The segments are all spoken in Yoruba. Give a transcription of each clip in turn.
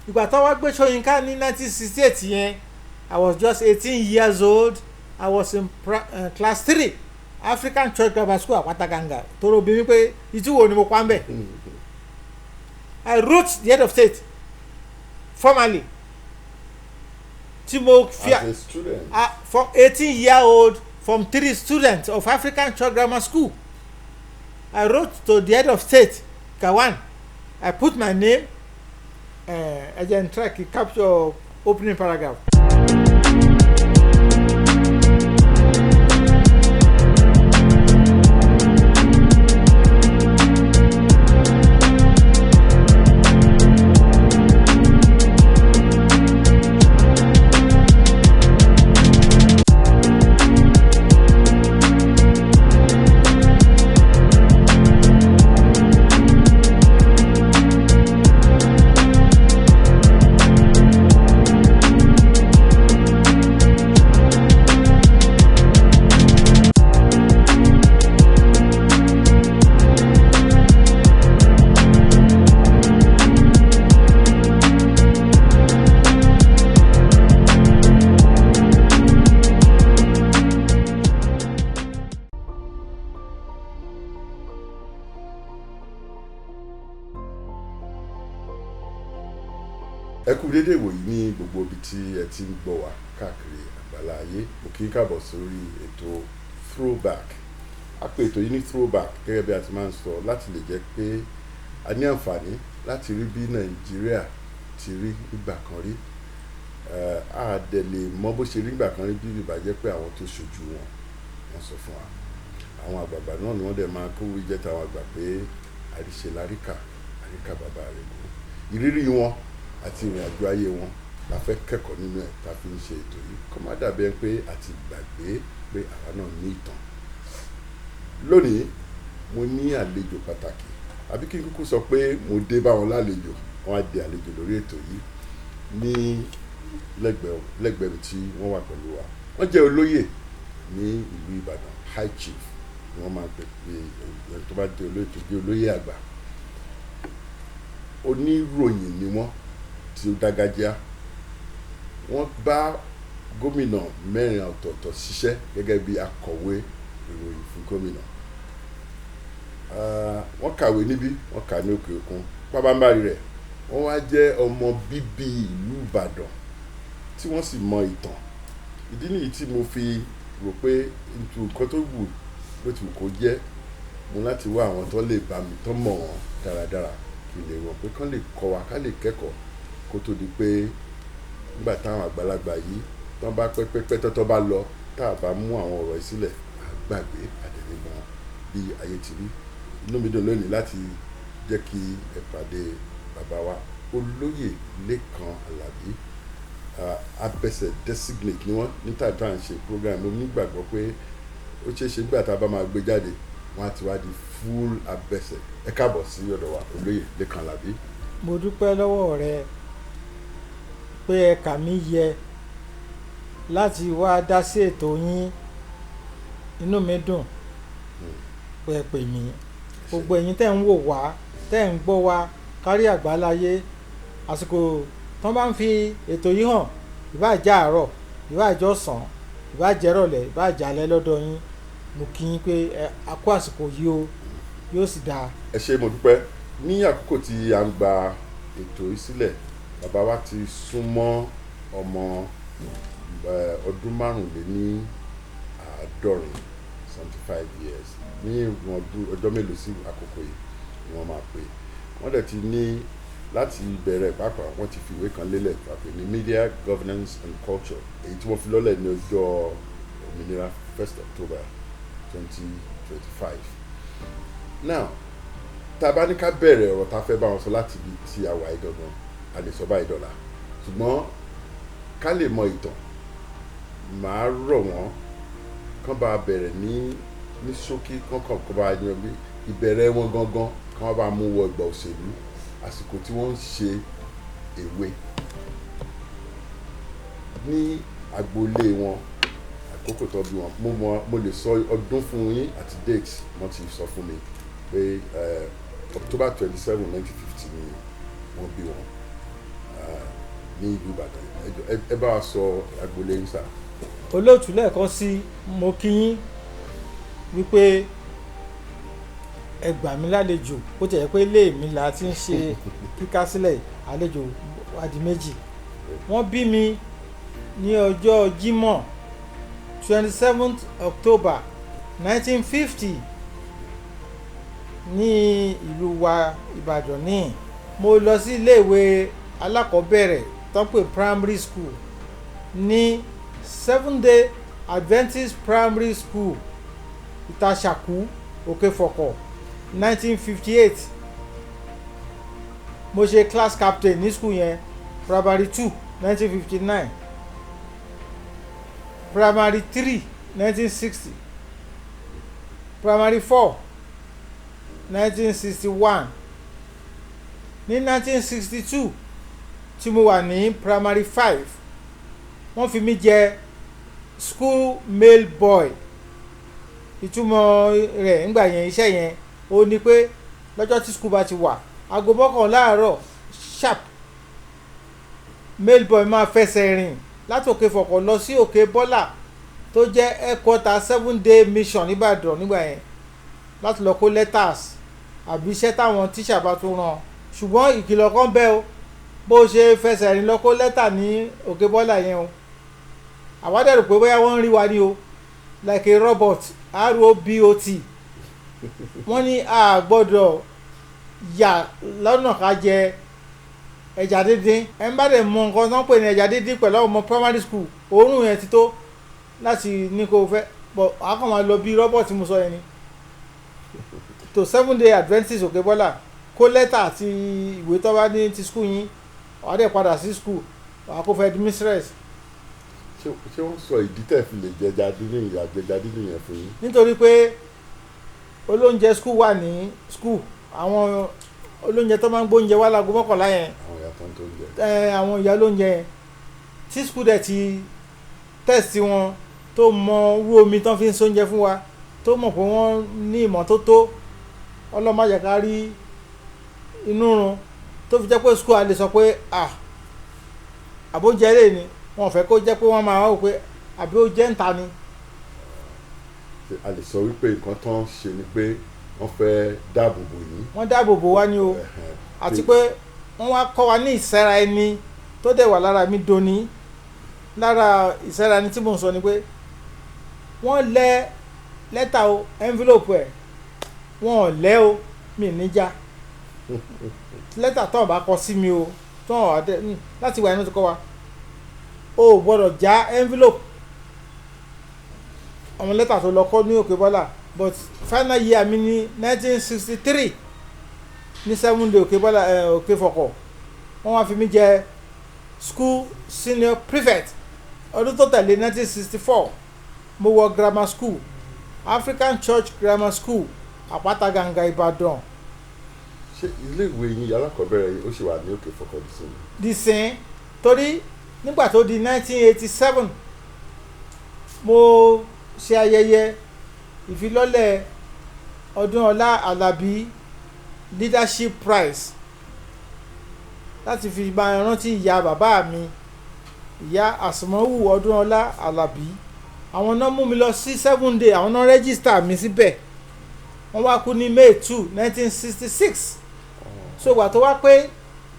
ìgbà tó wá gbé Soyinka ní 1968 yẹn I was just 18 years old. I was in class 3 African Church Grammar School àpáta gàngà tóró bí mi pé ìtúwò ni mo pa ń bẹ̀. I wrote the head of state formally tí mo fi as a student for 18-year-old from 3 students of African Church Grammar School. I wrote to the head of state Gawan. I put my name again try to capture opening paragraph. ẹ kú dédé ìwòyí ní gbogbo ibi tí ẹ ti ń gbọ́ wá káàkiri àgbàlá ayé mo kí n káàbọ̀ sórí ètò throwback a pè ètò yìí ní throwback gẹ́gẹ́ bí a ti máa ń sọ láti lè jẹ́ pé a ní àǹfààní láti rí bí Nàìjíríà ti rí nígbà kan rí a dẹ̀ lè mọ bó ṣe rí nígbà kan rí bí ìbàjẹ́ pé àwọn tó ṣojú wọn sọ fún wa àwọn àgbààgbà náà ni wọ́n dẹ̀ máa kó wí jẹ́ tàwọn àgbà pé àríṣe láríkà bàbá rẹ̀ kú ìrírí wọn àti ìrìn àjò ayé wọn la fẹ́ kẹ́kọ̀ọ́ nínú ẹ̀ tá a fi ń ṣe ètò yìí kó má dàbí ẹ pé àti gbàgbé pé àwa náà ní ìtàn. Lónìí mo ní àlejò pàtàkì àbí kí n kúkú sọ pé mo dé bá wọn lálejò wọn á di àlejò lórí ètò yìí ní lẹ́gbẹ̀ẹ́ tí wọ́n wà pẹ̀lú wa. Wọ́n jẹ́ olóyè ní ìlú Ìbàdàn High Chief ni wọ́n máa ń pè pé ẹni tó bá dé olóyè tó dé olóyè àgbà. Oníròyìn ni wọ́n tí ó dágájá. Wọ́n bá gómìnà 4 ọ̀tọ̀ọ̀tọ̀ ṣiṣẹ́ gẹ́gẹ́ bí akọ̀wé ìròyìn fún gómìnà. Wọ́n kàwé níbí wọ́n kà ní òkè òkun pábánbárì rẹ̀ wọ́n wá jẹ́ ọmọ bíbí ìlú Ìbàdàn tí wọ́n sì mọ ìtàn. Ìdí nìyí tí mo fi rò pé nǹkan tó wù bó ti wù kó jẹ́ mo láti wá àwọn tó lè bá mi tó mọ̀ wọ́n dáradára kí lè rọ̀ pé kán lè kọ́ wa ká lè kẹ́kọ̀ọ́ kó tó di pé nígbà táwọn àgbàlagbà yìí tán bá pẹ́pẹ́pẹ́ tọ́tọ́ bá lọ tá a bá mú àwọn ọ̀rọ̀ ìsílẹ̀ àgbàgbé àdẹ̀nímọ̀ bí ayé ti rí. Inú mi dùn lónìí láti jẹ́ kí ẹ pàdé bàbá wa olóyè Lẹ́kan Àlàbí abẹ́sẹ̀ designate ni wọ́n níta tá à ń ṣe program mo nígbàgbọ́ pé ó ṣeé ṣe gbà tá a bá máa gbé jáde wọ́n á ti wá di full abẹ́sẹ̀. Ẹ káàbọ̀ sí ọ̀dọ̀ wa olóyè Lẹ́kan Àlàbí. Mo dúpẹ́ lọ́wọ́ rẹ pé ẹ̀ka mi yẹ láti wá dá sí ètò yín. Inú mi dùn pé ẹ pè mí. Gbogbo ẹ̀yin tẹ́ ń wò wá tẹ́ ń gbọ́ wá kárí àgbáláyé àsìkò tán bá ń fi ètò yìí hàn ìbá jẹ́ àárọ̀ ìbá jẹ́ ọ̀sán ìbá jẹ́ ìrọ̀lẹ́ ìbá jẹ́ alẹ́ lọ́dọ̀ yín mo kí yín pé a kó àsìkò yìí o yóò sì dáa. Ẹ ṣé mo dúpẹ́. Ní àkókò tí a ń gba ètò yìí sílẹ̀ bàbá wa ti súnmọ́ ọmọ ọdún 75 years ní ọjọ́ mélòó sí àkókò yìí ni wọ́n máa pè. Wọ́n dẹ̀ ti ní láti bẹ̀rẹ̀ pàápàá wọ́n ti fi ìwé kan lélẹ̀ pàápàá ní Media Governance and Culture èyí tí wọ́n fi lọ́lẹ̀ ní ọjọ́ òmìnira 1st October 2025. Now tá a bá ní ká bẹ̀rẹ̀ ọ̀rọ̀ tá a fẹ́ bá wọn sọ láti ibi tí a wà ìgangan a lè sọ báyìí dọ́là ṣùgbọ́n ká lè mọ ìtàn màá rọ̀ wọ́n kán bá bẹ̀rẹ̀ ní ṣókí kán bá yan bí ìbẹ̀rẹ̀ wọn gangan kán bá mú wọ ìgbà òṣèlú àsìkò tí wọ́n ń ṣe èwe ní agboolé wọn àkókò tó bí wọn mo lè sọ ọdún fún yín àti date wọ́n ti sọ fún mi pé October 27, 1950 ni wọ́n bí wọn ní ìlú Ìbàdàn ẹ bá wa sọ agboolé yín sà. olóòtú lẹ́ẹ̀kan sí mo kí yín wípé ẹ gbà mí lálejò ó jẹ́ pé ilé mi la ti ń ṣe kíká sílẹ̀ àlejò wádìí méjì. Wọ́n bí mi ní ọjọ́ Jímọ̀ 27th October 1950 ní ìlú wa Ìbàdàn ní. Mo lọ sí iléèwé alákọ̀ọ́bẹ̀rẹ̀ tó ń pè primary school ní Seventh Day Adventist Primary School Ìtàṣàkú Òkèfọ̀kọ̀ 1958. Mo ṣe class captain ní school yẹn primary 2 1959, primary 3 1960, primary 4 1961. Ní 1962 tí mo wà ní primary 5 wọ́n fi mí jẹ school male boy. Ìtumọ̀ rẹ̀ ńgbà yẹn iṣẹ́ yẹn ó ní pé lọ́jọ́ tí school bá ti wà aago mọ́kànlá láàárọ̀ sharp male boy máa fẹsẹ̀ rìn láti Òkèfọ̀kọ̀ lọ sí Òkè Bọ́là tó jẹ́ headquarter 7-day mission nìbàdàn nígbà yẹn láti lọ kó letters àbí iṣẹ́ táwọn tíṣà bá tún rán. Ṣùgbọ́n ìkìlọ̀ kan bẹ́ o bó ṣe fẹsẹ̀ rìn lọ kó lẹ́tà ní Òkè Bọ́là yẹn o àwa dẹ̀ rò pé bóyá wọ́n ń rí wa ní o like a robot robot. Wọ́n ní a gbọ́dọ̀ yà lọ́nà ká jẹ ẹja díndín. ẹ ń bá dẹ̀ mọ nǹkan tó ń pè ní ẹja díndín pẹ̀lú ọmọ primary school òórùn yẹn ti tó láti ní kó fẹ́ bọ̀ a kàn máa lọ bí robot mo sọ yẹn ni. tó 7-day Adventist Òkè Bọ́là kó lẹ́tà àti ìwé tó bá ní ti school yín wàá dẹ̀ padà sí school wàá kó fẹ́ di mistress. ṣé wọ́n sọ ìdí tẹ̀ fi lè jẹja dídùn ìyá jẹja dídùn yẹn fún yín. nítorí pé olóúnjẹ school wà ní school àwọn olóúnjẹ tó máa ń gbóúnjẹ wá láago mọ́kànlá yẹn àwọn ìyá tó ń tó ń jẹ. àwọn ìyá olóúnjẹ yẹn tí school dẹ̀ ti test wọn tó mọ irú omi tán fi ń sóúnjẹ fún wa tó mọ̀ pé wọ́n ní ìmọ́tótó ọlọ́mọdé ká rí inú run tó fi jẹ́ pé school a lè sọ pé àbójẹ́ lè ní wọn fẹ́ kó jẹ́ pé wọ́n máa wò pé àbí ó jẹ́ ń ta ni. a lè sọ wípé nǹkan tó ń ṣe ni pé wọ́n fẹ́ dáàbò bò yín. wọ́n dáàbò bò wá ní o àti pé wọ́n wá kọ́ wa ní ìsẹ́ra ẹni tó dẹ̀ wà lára mi doni. Lára ìsẹ́ra ẹni tí mò ń sọ ni pé wọ́n lẹ lẹ́tà o envelope ẹ̀ wọ́n ò lẹ́ o mi níjà lẹ́tà tó bá kọ sí mi o tó àdẹ láti wà inú ti kọ́ wa o gbọ́dọ̀ já envelope àwọn lẹ́tà tó lọ kọ́ ní Òkè Bọ́là but final year mi ní 1963 ní 7-day Òkè Bọ́là Òkèfọ̀kọ̀ wọ́n wá fi mí jẹ school senior prefect. Ọdún tó tẹ̀lé 1964 mo wọ grammar school African Church Grammar School Àpáta Gàngà Ìbàdàn. ṣé ilé ìwé yín alákọ̀ọ́bẹ̀rẹ̀ yìí ó ṣì wà ní Òkèfọ̀kọ̀ dìsín torí nígbà tó di 1987 mo ṣe ayẹyẹ ìfilọ́lẹ̀ Ọdúnọlá Alábí leadership prize láti fi máa rántí ìyá bàbá mi ìyá Àsùnmọ́wù Ọdúnọlá Alábí. Àwọn náà mú mi lọ sí 7-day àwọn náà rẹ́gísítà mi síbẹ̀ wọ́n wá kú ní May 2 1966 so ìgbà tó wá pé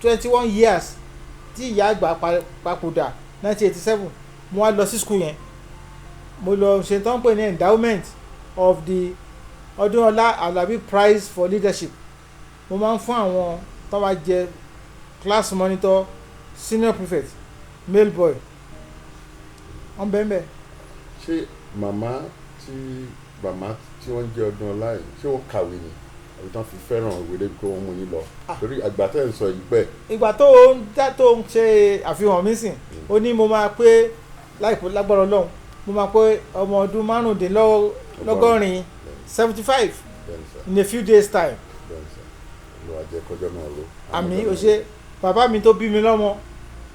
21 years tí ìyá àgbà papòdà 1987 mo wá lọ sí school yẹn mo lọ ṣe tán pé ní endowment of the Ọdúnọlá Alábí prize for leadership. Mo máa ń fún àwọn tó wá jẹ class monitor senior prefect male boy wọ́n bẹ́ẹ̀ bẹ́ẹ̀. ṣé màmá tí wọ́n jẹ́ Ọdúnọlá yìí ṣé wọ́n kàwé ni àbí tán fi fẹ́ràn ìwé débi pé wọ́n mú yín lọ torí àgbà tẹ́ ń sọ yìí pẹ́. ìgbà tó ń ṣe àfihàn mi sìn ó ní mo máa pé láìpẹ́ lágbára Ọlọ́run mo máa pé ọmọ ọdún márùndínlọ́gọ́rin 75 in a few days time. ló wá jẹ́ kọjọ́ náà ló. àmì òṣè bàbá mi tó bí mi lọ́mọ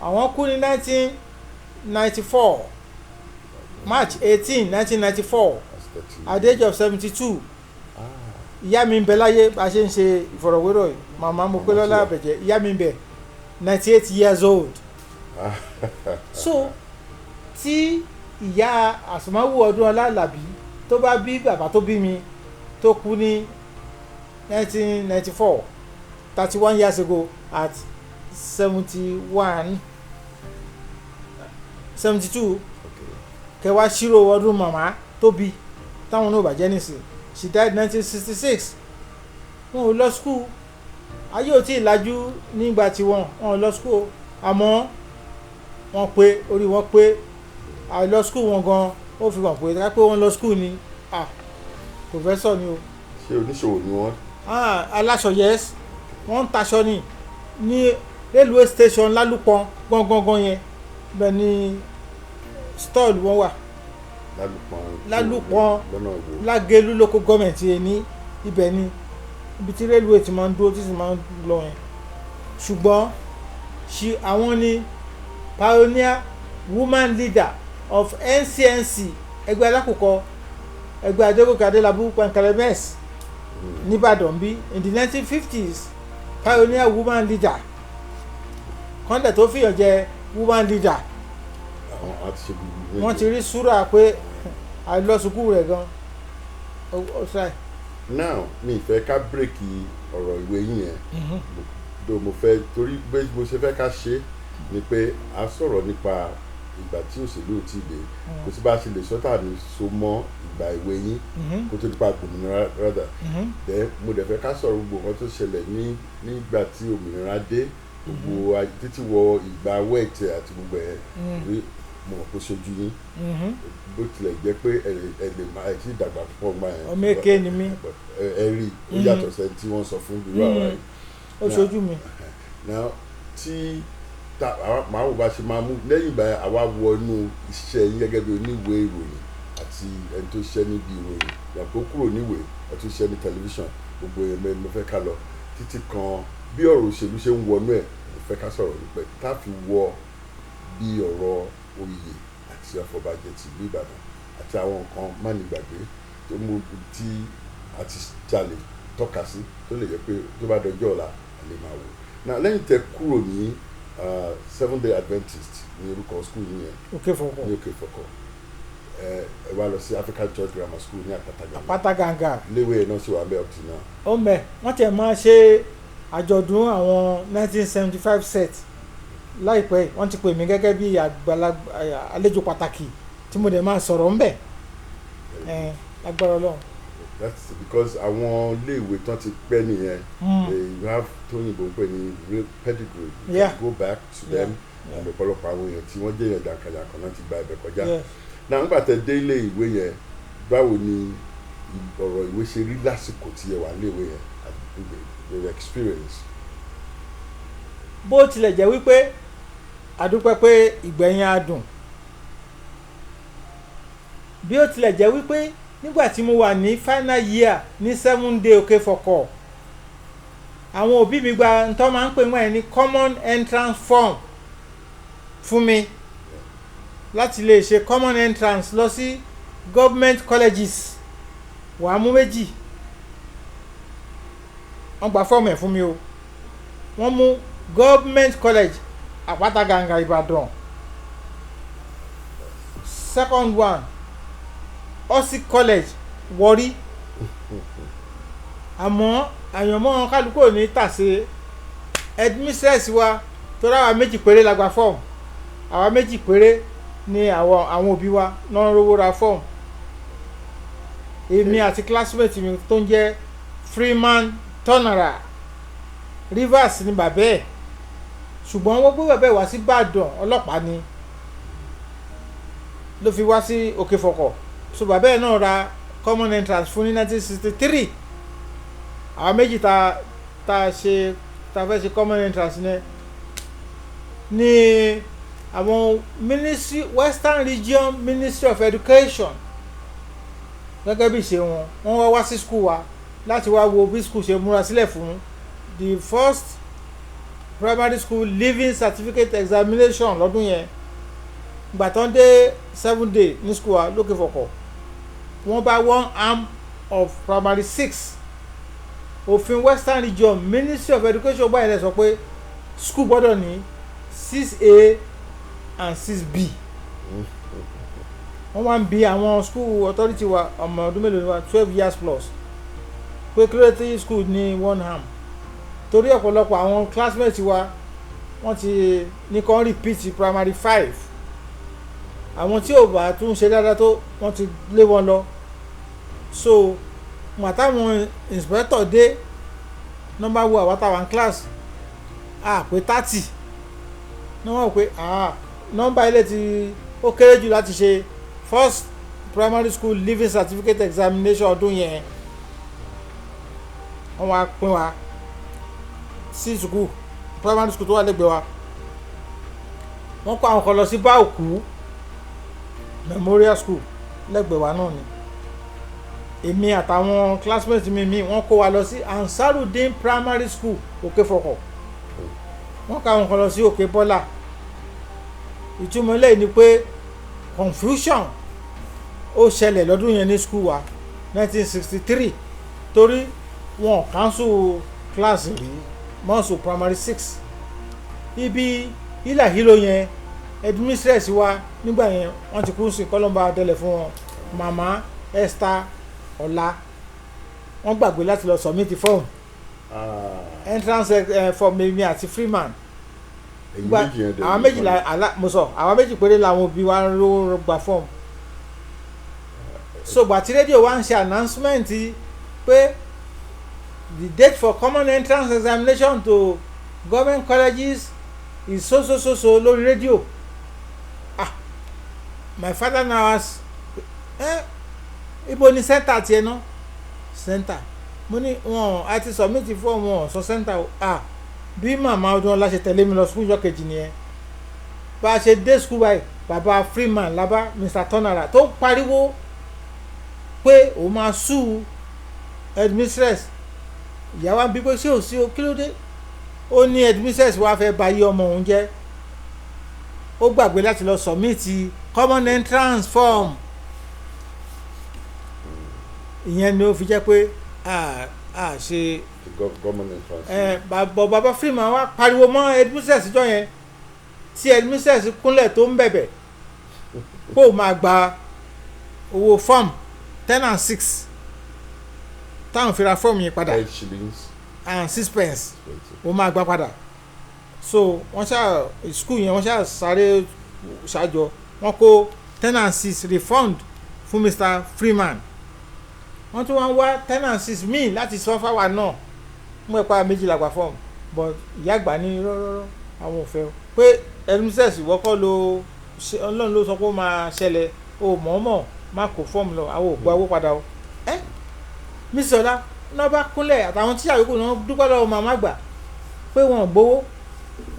àwọn kú ní 1994 March 18 1994 at the age of 72. Ìyá mi ń bẹ láyé bá a ṣe ń ṣe ìfọ̀rọ̀wérọ̀ yìí màmá mo pé lọ́lá àbẹ̀jẹ́ ìyá mi ń bẹ 98 years old so tí ìyá Àsùnmáwò Ọdúnọlá Àlàbí tó bá bí bàbá tó bí mi tó kú ní 1994 31 years ago at 72 kẹwàá ṣírò ọdún màmá tó bí táwọn náà bàjẹ́ nìsín she died 1966 wọn ò lọ school ayé ò tí ì lajú nígbà tí wọn ò lọ school àmọ́ wọn pé orí wọn pé àìlọ school wọn gan ó fi hàn pé ká pé wọn lọ school ni professor ni o. ṣé oníṣòwò ni wọ́n. aláṣọ yes wọ́n ń taṣọ ní railway station lálùpọ̀n gangan yẹn bẹ́ẹ̀ ni stall wọn wà lálùpọ̀n lágẹ̀lú local government yẹn ní ibẹ̀ ni ibi tí railway ti máa ń dúró tí sì máa ń lọ yẹn ṣùgbọ́n àwọn ni pioneer woman leader of NCNC ẹgbẹ́ alákòókò ẹgbẹ́ Adégòkè Adélabú Pankalemes nìbàdàn bí in the 1950s pioneer woman leader kọ́ńdẹ̀ tó fìyàn jẹ woman leader wọ́n ti rí súrà pé àìlọ́sùkú rẹ̀ gan. now mi ìfẹ́ ká bírèkì ọ̀rọ̀ ìwé yín yẹn tó mo fẹ́ torí bí mo ṣe fẹ́ ká ṣe ni pé a sọ̀rọ̀ nípa ìgbà tí òṣèlú ò tí ì dé kò sí bá a ṣe lè sọ́tà ní so mọ́ ìgbà ìwé yín kó tó nípa òmìnira rádà dẹ́ mo dẹ̀ fẹ́ ká sọ̀rọ̀ gbogbo nǹkan tó ṣẹlẹ̀ nígbà tí òmìnira dé gbogbo títí wọ ìgbà wẹ́ẹ̀tì àti gbogbo ẹ̀ rí mo mọ̀ kó ṣojú yín bó tilẹ̀ jẹ́ pé ẹ lè máa ẹ̀ tí ìdàgbà púpọ̀ gbà yẹn ọmọ èké ni mí ẹ rí ó yàtọ̀ sẹ́ni tí wọ́n sọ fún irú àwa yìí ó ṣojú mi. now tí màá wò bá ṣe máa mú lẹ́yìn ìgbà àwa wọ inú iṣẹ́ yín gẹ́gẹ́ bí oníwèé ìròyìn àti ẹni tó ṣiṣẹ́ níbi ìròyìn yàtọ̀ kúrò níwèé ẹ̀ tó ṣiṣẹ́ ní tẹlifíṣàn gbogbo èèyàn mo fẹ́ ká lọ títí kan bí ọ̀rọ̀ òṣèlú ṣe ń wọnú ẹ̀ mo fẹ́ ká sọ̀rọ̀ nípa ẹ̀ tá a fi wọ bí ọ̀rọ̀ oyè àti àfọ̀bàjẹ́ ti ìlú Ìbàdàn àti àwọn nǹkan mánigbàgbé tó mú tí a ti jalè tọ́ka sí tó lè jẹ́ pé tó bá dọjọ́ ọ̀la a lè máa wò. náà lẹ́yìn tẹ́ kúrò ní Seventh Day Adventist ní orúkọ school yìí yẹn Òkè Fọ̀kọ̀ ní Òkè Fọ̀kọ̀ ẹ wá lọ sí African Church Grammar School ní Àpáta Gàngà léwé náà sì wà bẹ́ẹ̀ ọ̀tún náà. ó mẹ́ wọ́n tẹ̀ máa ṣe àjọ̀dún àwọn 1975 set láìpẹ́ wọ́n ti pè mí gẹ́gẹ́ bí àlejò pàtàkì tí mo dẹ̀ máa sọ̀rọ̀ ńbẹ̀ agbára Ọlọ́run. That's because àwọn iléèwé tán ti pẹ́ nìyẹn you have tóyìnbó ń pè ní real pedigree you can go back to them and ọ̀pọ̀lọpọ̀ àwọn èèyàn tí wọ́n jẹ́ èèyàn jàǹkàjàǹkàn náà ti gba ibẹ̀ kọjá. náà nígbà tẹ́ dé ilé ìwé yẹn báwo ni ọ̀rọ̀ ìwé ṣe rí lásìkò tí ẹ wà nílé ìwé yẹn your experience. bó tilẹ̀ jẹ́ wípé àdúpẹ́ pé ìgbẹ̀yìn adùn bí ó tilẹ̀ jẹ́ wípé nígbà tí mo wà ní final year ní 7 Day Òkè Fọ̀kọ̀ àwọn òbí mi gba ntọ́ máa ń pè wọ́n ẹ̀ ní common entrance form fún mi láti lè ṣe common entrance lọ sí government colleges wàá mú méjì wọ́n gba fọ́ọ̀mù ẹ̀ fún mi o wọ́n mú government college Àpáta Gàngà Ìbàdàn second one Osi College Warri àmọ́ àyànmọ́ kálukú ò ní tàṣe headmistress wa tó ráwa méjì péré la gba fọ́ọ̀mù àwa méjì péré ni àwọn òbí wa náà rówó ra fọ́ọ̀mù èmi àti classmate mi tó ń jẹ́ Freeman Tonara Rivers ni bàbá ẹ̀ ṣùgbọ́n wọ́n gbé bàbá ẹ̀ wá sí Ìbàdàn ọlọ́pàá ni ló fi wá sí Òkè Fọ̀kọ̀ so bàbá ẹ̀ náà ra common entrance fún ní 1963 àwọn méjì ta fẹ́ ṣe common entrance ní àwọn ministry Western Region Ministry of Education gẹ́gẹ́ bí ṣe wọ́n wá sí school wa láti wá wo bí school ṣe múra sílẹ̀ fún the first primary school leaving certificate examination lọ́dún yẹn ìgbà tán dé 7 Day ní school wa lókè Fọ̀kọ̀ wọ́n bá one arm of primary 6 òfin Western Region Ministry of Education báyìí lẹ sọ pé school gbọ́dọ̀ ní 6A and 6B wọ́n wá ń bi àwọn school authority wa ọmọ ọdún mélòó ni wa 12 years plus pé creative school ní one ham torí ọ̀pọ̀lọpọ̀ àwọn classmates wa wọ́n ti ní kàn repeat primary 5 àwọn tí ò bá tún ṣe dáadáa tó wọ́n ti lé wọn lọ so màtáwọn inspector dé nọ́mbà wo àwátàwọn class pé 30 ní wọ́n pé nọ́mbà ilé tí ó kéré jù láti ṣe first primary school leaving certificate examination ọdún yẹn wọ́n wá pín wa sí school primary school tó wà lẹ́gbẹ̀ẹ́ wa wọ́n kó àwọn kan lọ sí Báòkú memorial school lẹ́gbẹ̀ẹ́ wa náà ni èmi àtàwọn classmates mi wọ́n kó wa lọ sí Ansarudeen primary school Òkè Fọkọ̀ wọ́n kó àwọn kan lọ sí Òkè Bọ́là ìtumọ̀ eléyìí ni pé confusion ó ṣẹlẹ̀ lọ́dún yẹn ní school wa 1963 torí wọn cancel class rí mọ́sù primary 6 ibi ìlàhílò yẹn headmistress wa nígbà yẹn wọ́n ti kú sí kọ́lọ́mbà adẹ́lẹ̀ fún wọn mama Esther Ọlá wọ́n gbàgbé láti lọ submit form entrance form mi àti Freeman àwọn méjìlá mo sọ àwọn méjì péré làwọn òbí wa ló gba form so gbàtí rédíò wa ń ṣe announcement pé the date for common entrance examination to government colleges is so lórí rédíò my father now ask ibo ni center tiẹ̀ náà center mo ní wọn àti submit form wọn sọ center bí màmá ọdún ọlá ṣe tẹ̀lé mi lọ school ìjọ kejì nìyẹn bá a ṣe dé school báyìí bàbá Freeman lábá Mr. Tonara tó pariwo pé òun máa sue headmistress ìyá wa bí pé ṣé ò sí o kí ló dé ó ní headmistress wa fẹ́ bà yí ọmọ òun jẹ́ ó gbàgbé láti lọ submit common entrance form ìyẹn ni ó fi jẹ́ pé ṣe bàbá Freeman wa pariwo mọ́ headmistress jọ yẹn tí headmistress kúnlẹ̀ tó ń bẹ̀bẹ̀ kó o máa gba owó form 10 and 6 táwọn fi ra form yẹn padà 8 shillings and 6 pence o máa gbà padà so wọ́n ṣá school yẹn wọ́n ṣá sáré ṣáájọ wọ́n kó 10 and 6 refund fún Mr. Freeman wọ́n tún wá ń wá 10 and 6 míì láti sọ fáwa náà mú ẹ̀pá méjìlá gba form but ìyá àgbà ní rọ́rọ́rọ́ àwọn ò fẹ́ pé headmistress ìwọ́kọ́ ló ọlọ́run ló sọ pé ó máa ṣẹlẹ̀ o mọ̀ọ́mọ̀ má kó form lọ àwọn ò gba owó padà o mísọ̀lá náà bá kúnlẹ̀ àtàwọn tíyà yòókù náà dúpẹ́ lọ́wọ́ màmá àgbà pé wọn ò gbowó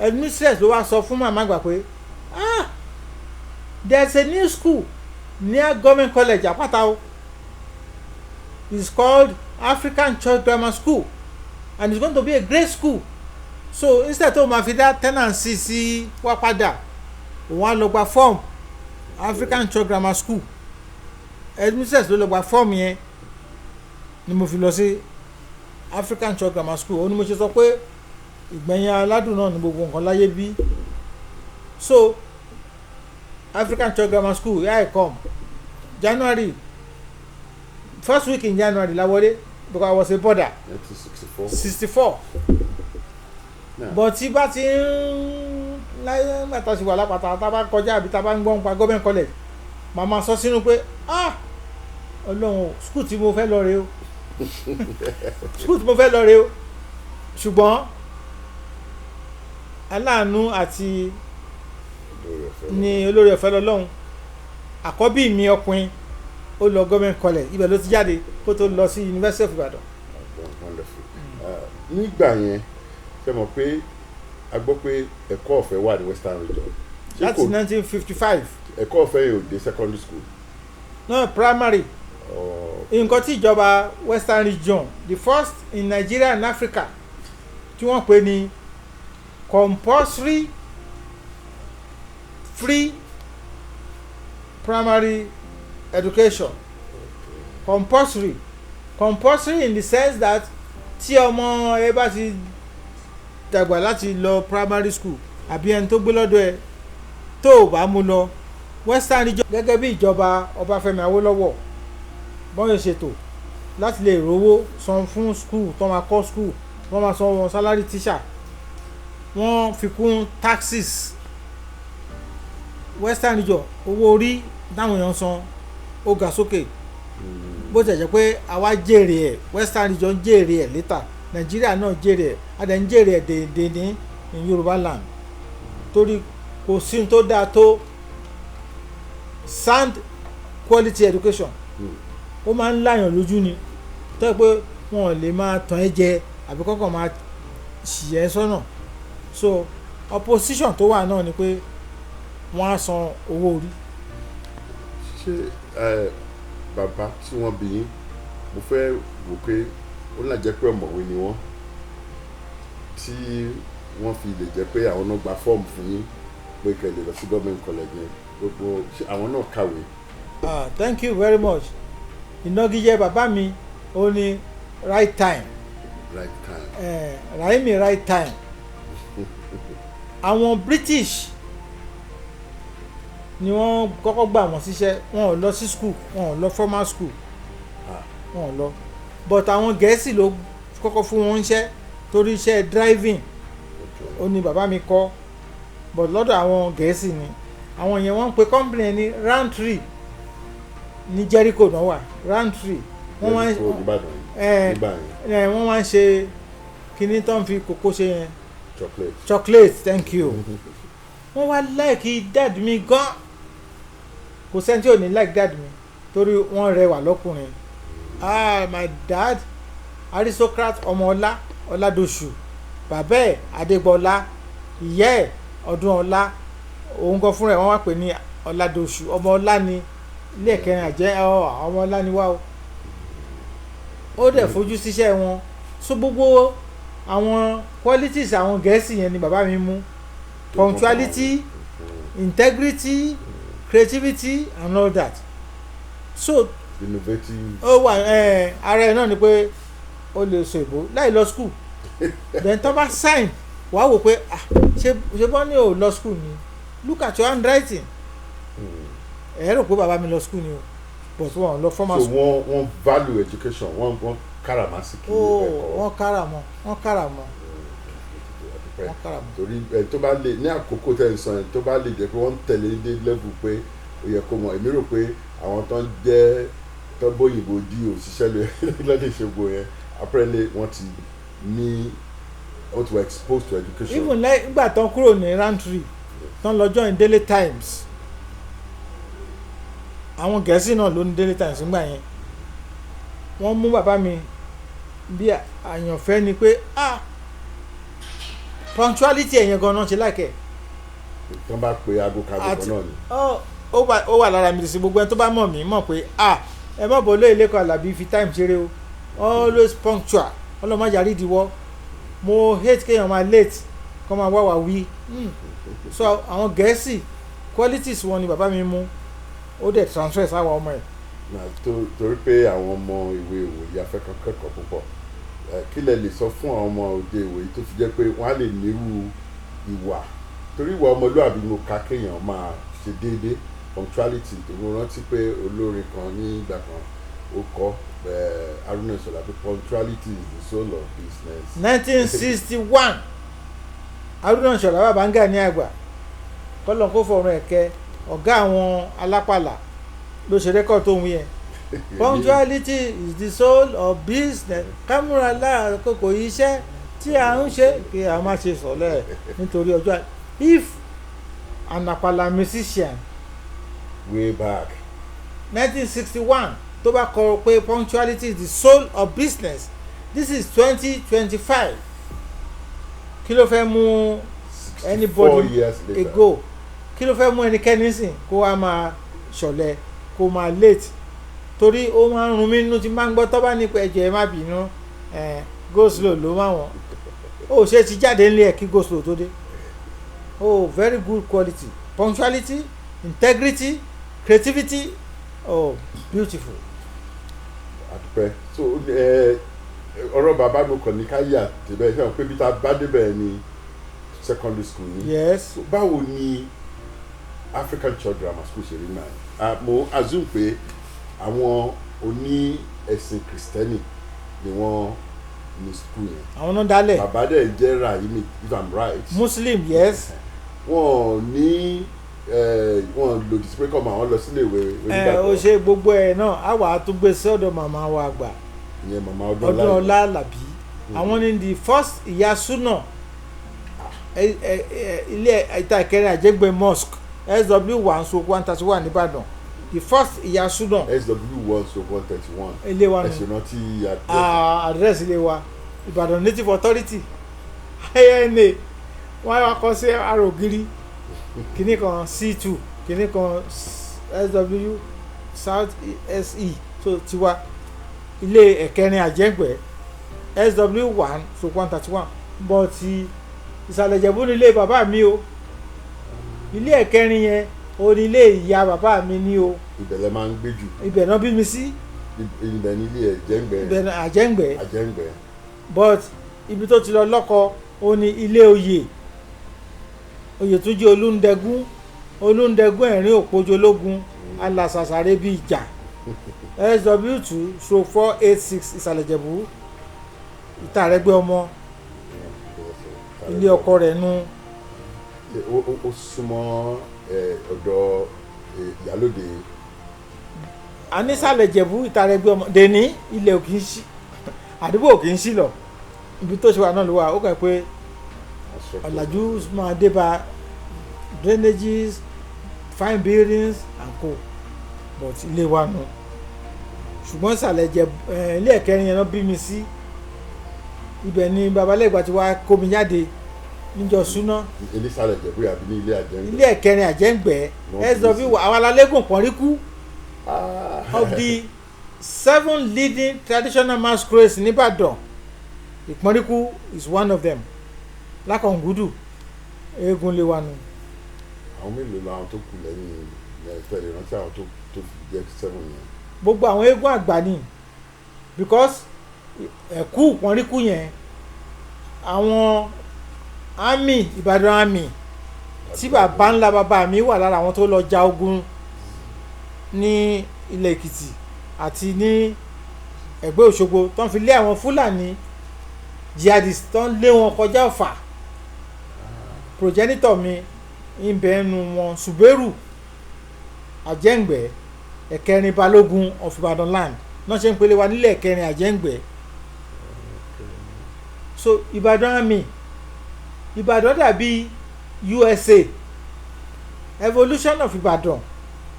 headmistress ló wá sọ fún màmá àgbà pé there is a new school near government college Àpáta o it's called African Church Grammar School and it's going to be a great school so instead tó máa fi dá 10 and 6 sí wá padà òun á lọ gba form African Church Grammar School headmistress ló lọ gba form yẹn ni mo fi lọ sí African Church Grammar School ó ní mo ṣe sọ pé ìgbẹ̀yìn aládùn náà ni gbogbo nǹkan láyé bí so African Church Grammar School here I come January first week in January la wọlé because I was a boarder 1964 but tí bá ti ń láyé mẹ́ta sí wà lápáta tá a bá kọjá àbí tá a bá ń gbọ́n pa government college màmá sọ sínú pé ọlọ́run school tí mo fẹ́ lọ rè o school tí mo fẹ́ lọ rè o ṣùgbọ́n aláàánú àti ní olórí ọ̀fẹ́ lọ́lọ́run àkọ́bí mi ọkùnrin ó lọ government college ibẹ̀ ló ti jáde kó tó lọ sí University of Ibadan. nígbà yẹn ṣe mọ̀ pé a gbọ́ pé ẹ̀kọ́ ọ̀fẹ́ wà ní Western Region. láti 1955. ẹ̀kọ́ ọ̀fẹ́ yóò dé secondary school. no primary. nǹkan tí ìjọba Western Region the first in Nigeria and Africa tí wọ́n pè ní compulsory free primary education compulsory in the sense that tí ọmọ ẹ bá ti dàgbà láti lọ primary school àbí ẹni tó gbé lọ́dọ̀ ẹ tó o bá mú lọ western region gẹ́gẹ́ bí ìjọba Ọbáfẹ́mi Awólọ́wọ̀ bọ́n yóò ṣètò láti lè rówó san fún school tó máa kọ́ school wọ́n máa san wọn salary teacher wọ́n fi kún taxes western region owó orí táwọn èèyàn san ó ga sókè bó ti jẹ́ pé àwa jèrè ẹ̀ western region jèrè ẹ̀ later Nàìjíríà náà jèrè ẹ̀ adẹ̀ ń jèrè ẹ̀ dèédé ní Yorùbá land torí kò sí tó dáa tó sound quality education ó máa ń láyàn lójú ni tó yẹ pé wọn ò lè máa tàn ẹ́ jẹ àbí kọ́kọ́ máa ṣì ẹ́ sọ́nà so opposition tó wà náà ni pé wọ́n á san owó orí. ṣé bàbá tí wọ́n bí yín mo fẹ́ wò pé ó là jẹ́ pé ọ̀mọ̀wé ni wọ́n tí wọ́n fi lè jẹ́ pé àwọn náà gba fọ́ọ̀mù fún yín pé kẹ́lẹ́ lọ sí government college yẹn gbogbo àwọn náà kàwé. Thank you very much. Ìnagijẹ bàbá mi ó ní right time. Right time. Rahimi right time. Àwọn British ni wọ́n kọ́kọ́ gbà wọ́n síṣẹ́ wọn ò lọ sí school wọn ò lọ formal school wọn ò lọ but àwọn Gẹ̀ẹ́sì ló kọ́kọ́ fún wọn níṣẹ́ torí iṣẹ́ driving ó ní bàbá mi kọ́ but lọ́dọ̀ àwọn Gẹ̀ẹ́sì ni àwọn yẹn wọ́n ń pe company ní Roundtree ní Jericho náà wà Roundtree wọ́n wá ń ṣe kíní tó ń fi kókó ṣe yẹn chocolate thank you wọ́n wá like dad mi gan kò sẹ́ni tí ò ní like dad mi torí wọ́n rẹwà lọ́kùnrin my dad aristocrat ọmọ ọlá ọládọ̀ṣù bàbá ẹ̀ adégbọlá ìyá ẹ̀ ọdún ọlá òun gan fúnra ẹ̀ wọ́n wá pè ní ọládọ̀ṣù ọmọ ọlá ni ilé ẹ̀kẹrin àjẹ́ ọmọ ọlá ni wá o ó dẹ̀ fojú síṣẹ́ wọn so gbogbo àwọn qualities àwọn Gẹ̀ẹ́sì yẹn ni bàbá mi mú punctuality integrity creativity and all that so innovative ó wà ara ẹ̀ náà ni pé ó lè sọ èbó láì lọ school then tó bá sign wàá wò pé ṣe bọ́ ní ò lọ school ni look at your handwriting ẹ rò pé bàbá mi lọ school ni o but wọn lọ formal school. so wọ́n value education wọ́n káràmásìkì ẹ̀kọ́. wọ́n káràmọ́ torí tó bá lè ní àkókò tẹ̀ ń sọ yẹn tó bá lè jẹ́ pé wọ́n ń tẹ̀lé dé level pé ó yẹ kó mọ̀ èmi rò pé àwọn tó ń jẹ́ tó bóyìnbó di òṣìṣẹ́ lọ́dẹ̀ ìṣègbò yẹn apparently wọ́n ti were exposed to education. even nígbà tán kúrò ní Roundtree tán lọ join Daily Times àwọn Gẹ̀ẹ́sì náà ló ní Daily Times nígbà yẹn wọ́n mú bàbá mi bí àyànfẹ́ ni pé punctuality ẹ̀yẹn gan-an ṣe láìkẹ́. wọ́n bá pe aago kago kan náà ni. ó wà lára mi sí gbogbo ẹni tó bá mọ̀ mí mọ̀ pé ẹ má bọ̀ Wole Soyinka Alabi fi time ṣeré o always punctual ọlọ́mọdé àrídìíwọ́ mo hate kéèyàn máa late kọ́ máa wá wá wí so àwọn Gẹ̀ẹ́sì qualities wọn ni bàbá mi mú ó dẹ̀ transfer sáwọn ọmọ ẹ̀. torí pé àwọn ọmọ ìwé ìwòye afẹ́kọ̀ọ́ kẹ́kọ̀ọ́ púpọ̀ kí lẹ lè sọ fún àwọn ọmọ òde ìwòye tó fi jẹ́ pé wọ́n á lè nírú ìwà torí ìwà ọmọlúwàbí mo ka kéèyàn máa ṣe déédéé punctuality tó mo rántí pé olórin kan ní ìgbà kan ó kọ erroneously pé punctuality is the soul of business. 1961 erroneously bàbá ń gà ní àgbà kọ́lọ̀ kó fọ̀rọ̀ ẹ̀kẹ́ ọ̀gá àwọn alápàlà ló ṣe rẹ́kọ̀d tó ń wí yẹn punctuality is the soul of business kámúra láàkókò iṣẹ́ tí a ń ṣe kí a má ṣe sọ̀lẹ̀ nítorí ọjọ́ if an apala musician way back 1961 tó bá kọ pé punctuality is the soul of business this is 2025 kí ló fẹ́ mú anybody ago kí ló fẹ́ mú ẹnikẹ́ni sìn kó wá máa ṣọ̀lẹ̀ kó máa late torí ó máa ń rún mí nínú tí máa ń gbọ́ tọ́ bá ní pé ẹ̀jẹ̀ má bínú go slow ló máa wọ̀n ó ṣe ti jáde nílé ẹ̀ kí go slow tó dé very good quality punctuality integrity creativity beautiful. àdúpẹ́ so ọ̀rọ̀ bàbá mi kàn ní káyà tẹ̀bẹ̀ ṣe hàn pé bí ta bá débẹ̀ ní secondary school ni. yes. báwo ni African Church Grammar School ṣe rí náà mo assume pé àwọn oní ẹ̀sìn Kristẹni ni wọ́n ní school yẹn. àwọn náà dálẹ̀. bàbá dẹ̀ jẹ́ Rahimi if I'm right. Muslim yes. wọ́n ní wọ́n lòdì sí pé kọ́ máa wọ́n lọ sílé ìwé ó ṣe gbogbo ẹ̀ náà á wà á tún gbé sí ọ̀dọ̀ màmá wa àgbà. ìyẹn màmá Ọdúnọlá Àlàbí. àwọn ní the first ìyá súnà ilé ìta ìkẹrin àjẹgbẹ mosque SW1/131 nìbàdàn the first ìyá súnà. SW1/131 ilé wa nù ẹ̀sìn náà ti àdírẹ́sì ilé wa Ìbàdàn Native Authority INA wọ́n wá kọ́ sí àrògiri kìíní kan C2 kìíní kan SW South SE so tiwa ilé ẹ̀kẹrin àjẹgbẹ SW1/131 but ìsàlẹ̀ Ìjẹ̀bú ní ilé bàbá mi o ilé ẹ̀kẹrin yẹn o ní ilé ìyá bàbá mi ní o. ibẹ̀ lẹ máa ń gbé jù. ibẹ̀ náà bí mi sí. ibẹ̀ ní ilé Àjẹ́ǹgbẹ́. ibẹ̀ náà Àjẹ́ǹgbẹ́. Àjẹ́ǹgbẹ́. but ibi tó ti lọ lọ́kọ o ní ilé Oyètúnjí Olúndẹ̀gún ẹ̀rín òpójológun alàsàsàrè bíi ìjà SW2/486 ìsàlẹ̀ Ìjẹ̀bú ìtàrẹ́gbẹ́ ọmọ ilé ọkọ rẹ̀ nu. ó súnmọ́ ọ̀dọ̀ ìyálóde. anísàlẹ̀ Ìjẹ̀bú ìtàrẹ́gbẹ́ ọmọ dèní ilẹ̀ ò kì í sí àdúgbò ò kì í sí lọ ibi tó ṣe wà náà ló wà ó kàn pé ọ̀làjú máa dé bá drainages fine buildings and co but ilé wa nu ṣùgbọ́n ìsàlẹ̀ Ìjẹ̀bú ilé ẹ̀kẹrin yẹn náà bí mi sí ibẹ̀ ni babalẹ́gbà ti wá kó mi jáde níjọ súná. ilé ìsàlẹ̀ Ìjẹ̀bú àbí ní ilé Àjẹ́ǹgbẹ́. ilé ẹ̀kẹrin Àjẹ́ǹgbẹ́ SW àwọn alálẹ́gùn pọ̀nríkú of the 7 leading traditional masquerades nìbàdàn ìpọ́nríkú is one of them lákọ̀ǹgùdù eégún lé wa nù. àwọn mélòó làwọn tó kù lẹ́yìn tẹ̀lé rántí àwọn tó jẹ́ 7 yẹn. gbogbo àwọn eégún àgbà ni because ẹ̀kú ìpọ́nríkú yẹn àwọn army Ìbàdàn army tí bàbá ńlá bàbá mi wà lára àwọn tó lọ ja ogun ní ilẹ̀ Èkìtì àti ní Ẹ̀gbẹ́ Òṣogbo tó ń fi lé àwọn Fúlàní jihadist tó ń lé wọn kọjá Ọ̀fà progenitor mi ń bẹ ẹnu wọn Ṣùbẹ́rù Àjẹ́ǹgbẹ́ ẹ̀kẹrin Balógun of Ibadan land náà ṣe ń pele wa nílẹ̀ ẹ̀kẹrin Àjẹ́ǹgbẹ́ so Ìbàdàn army Ìbàdàn dàbí USA evolution of Ìbàdàn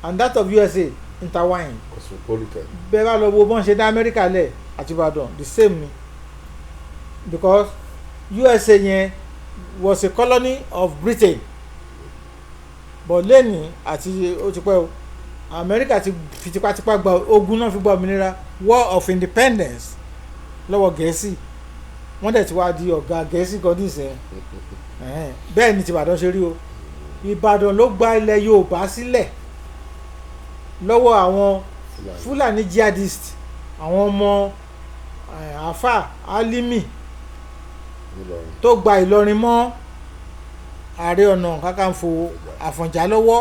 and that of USA intertwined. Cosmopolitan. bẹ́ẹ̀ bá lọ wo bọ́n ṣe dá Amẹ́ríkà lẹ̀ àti Ìbàdàn the same ni because USA yẹn was a colony of Britain but lẹ́nìí àti ó ti pẹ́ o Amẹ́ríkà ti fi tipátipá gba ogun náà fi gba òmìnira war of independence lọ́wọ́ Gẹ̀ẹ́sì wọ́n dẹ̀ ti wá di ọ̀gá Gẹ̀ẹ́sì kan nísìnyẹn bẹ́ẹ̀ ni ti Ìbàdàn ṣe rí o Ìbàdàn ló gba ilẹ̀ Yorùbá sílẹ̀ lọ́wọ́ àwọn Fúlàní jihadist àwọn ọmọ Àfà Álímì tó gba Ìlọrin mọ́ Ààrẹ Ọ̀nà Kakanfò Àfọ̀njá lọ́wọ́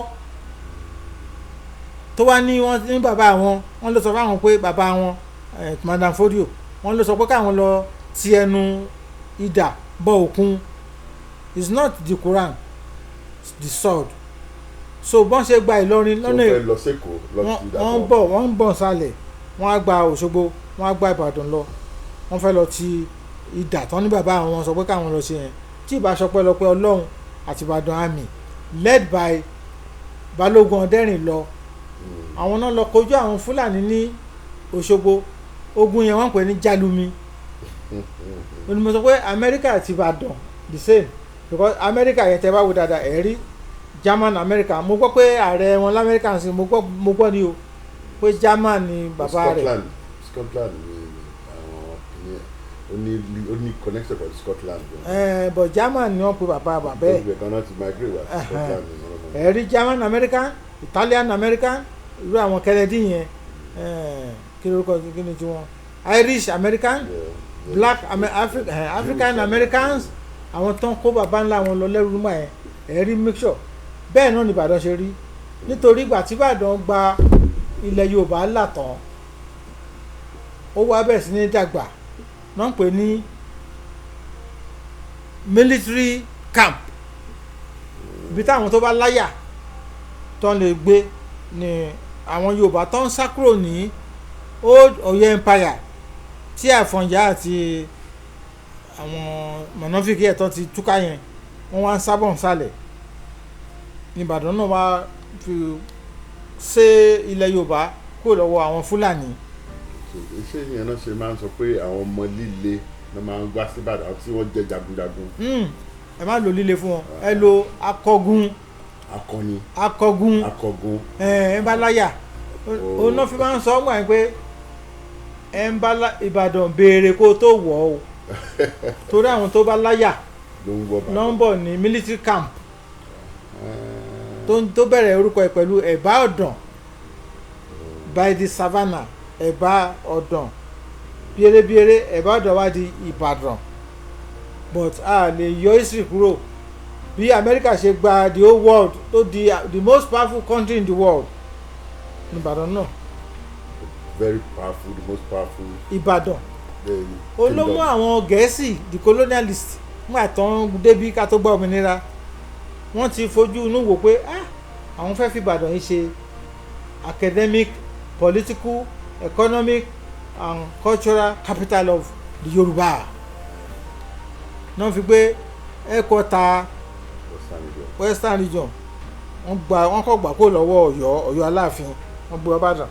tó wá ní wọ́n ní bàbá wọn ló sọ fáwọn pé bàbá wọn Madam Fodio wọ́n ló sọ pé káwọn lọ ti ẹnu idà bọ òkun it's not the Quran it's the sword so bọ́n ṣe gba Ìlọrin lọ́nà wọ́n ń bọ̀ sálẹ̀ wọ́n á gba Òṣogbo wọ́n á gba Ìbàdàn lọ wọ́n fẹ́ lọ ti idà tán ní bàbá wọn sọ pé káwọn lọ ṣe yẹn tí ìbá ṣọpẹ́lọpẹ́ Ọlọ́run àti Ìbàdàn army led by Balógun Ọdẹ́rìnlọ àwọn náà lọ kojú àwọn Fúlàní ní Òṣogbo ogun yẹn wọ́n pè ní Jálumi mo sọ pé Amẹ́ríkà àti Ìbàdàn the same because Amẹ́ríkà yẹn tẹ́ bá wo dáadáa ẹ̀ rí German America mo gbọ́ pé ààrẹ wọn lamẹ́ríkà ń sìn mo gbọ́ ni o pé German ni bàbá rẹ̀. Scotland ni àwọn ó ní connection pẹ̀lú Scotland. but German ni wọ́n pe bàbá ẹ̀. ìgbẹ́ kan náà ti migrate wá Scotland. ẹ̀ rí German American Italian American irú àwọn Kennedy yẹn kí lórúkọ kí ni tiwọn Irish American Black African Americans àwọn tó ń kó bàbá ńlá wọn lọ lẹ́rú mọ́ ẹ̀ rí mixture bẹ́ẹ̀ náà ni Ìbàdàn ṣe rí nítorí ìgbà tí Ìbàdàn gba ilẹ̀ Yorùbá là tán ó wá bẹ̀rẹ̀ sí ní dàgbà náà ń pè ní military camp ibi táwọn tó bá láyà tó lè gbé ní àwọn Yorùbá tó ń sá kúrò ní old Ọ̀yọ́ empire tí Àfọ̀njá àti àwọn mọ̀nàfíkì ẹ̀tọ́ ti túká yẹn wọ́n wá ń sábọ̀ ń sálẹ̀ ní Ìbàdàn náà wá fi ṣe ilẹ̀ Yorùbá kó lọ́wọ́ àwọn Fúlàní. iṣẹ́ yẹn náà ṣe máa ń sọ pé àwọn ọmọ líle náà máa ń gbá sí Ìbàdàn tí wọ́n jẹ́ jagunjagun. ẹ má lo líle fún wọn ẹ lo akọgun ẹ bá láyà òun náà fi máa ń sọ ọgbà yẹn pé ẹ ń bá Ìbàdàn béèrè kó tó wọ̀ ọ́ torí àwọn tó bá láyà ló ń bọ̀ ní military camp tó bẹ̀rẹ̀ orúkọ ẹ̀ pẹ̀lú Ẹ̀bá Ọ̀dàn by the savannah Ẹ̀bá Ọ̀dàn bíérébíéré Ẹ̀bá Ọ̀dàn wá di Ìbàdàn but a lè yọ history kúrò bí America ṣe gba the whole world tó di the most powerful country in the world ní Ìbàdàn náà. Very powerful, the most powerful. Ìbàdàn olómú àwọn Gẹ̀ẹ́sì the colonialist nígbà tán débí ká tó gba òmìnira wọ́n ti fojú inú wò pé àwọn fẹ́ fi Ìbàdàn yìí ṣe academic political economic and cultural capital of the Yorùbá náà fi gbé ẹ̀kọ́ta western region wọ́n kọ́ gbà kó lọ́wọ́ Ọ̀yọ́ Aláàfin wọ́n gbé Ìbàdàn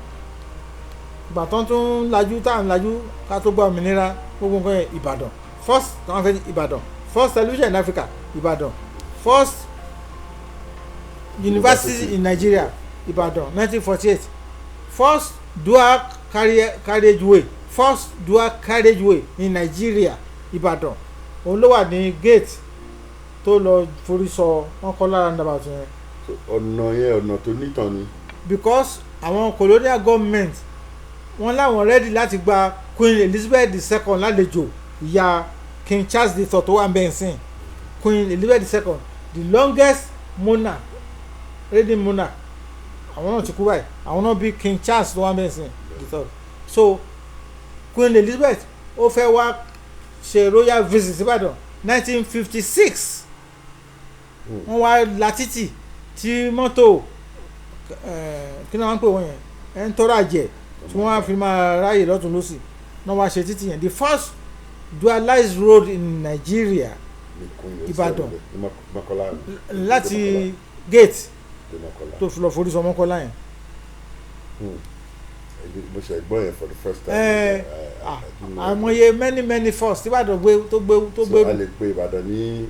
ìgbà tán tún lajú tá à ń lajú ká tó gba òmìnira gbogbo nǹkan yẹn Ìbàdàn first táwọn fẹ́ Ìbàdàn first television in Africa Ìbàdàn first university in Nigeria Ibadan 1948 first dual carriageway in Nigeria Ibadan òun ló wà ní gate tó lọ forí sọ wọn kọ lára ndàbà tó yẹn. ọ̀nà tó nítàn ni. because àwọn colonial government wọn láwọn ready láti gba Queen Elizabeth II lálejò ìyá King Charles III tó wà ń bẹ́ẹ̀ sìn Queen Elizabeth II the longest monarch reigning monarch àwọn náà ti kú báyìí àwọn náà bí King Charles tó wà ń bẹ́ẹ̀ sìn III so Queen Elizabeth ó fẹ́ wá ṣe royal visit Ìbàdàn 1956 wọ́n wá la títì tí mọ́tò kí náà wọ́n ń pè wọ́n yẹn ẹ̀ ń tọ́rọ àjẹ́ tí wọ́n á fi máa ráyè lọ́tún lọ́sì náà wá ṣe títì yẹn the first dualized road in Nigeria Ìbàdàn láti gate tó fi lọ forí sọ Mọ́kọ́lá yẹn. mo ṣe gbọ́ yẹn for the first time. àmọye many first Ìbàdàn tó gbé. so a lè pe Ìbàdàn ní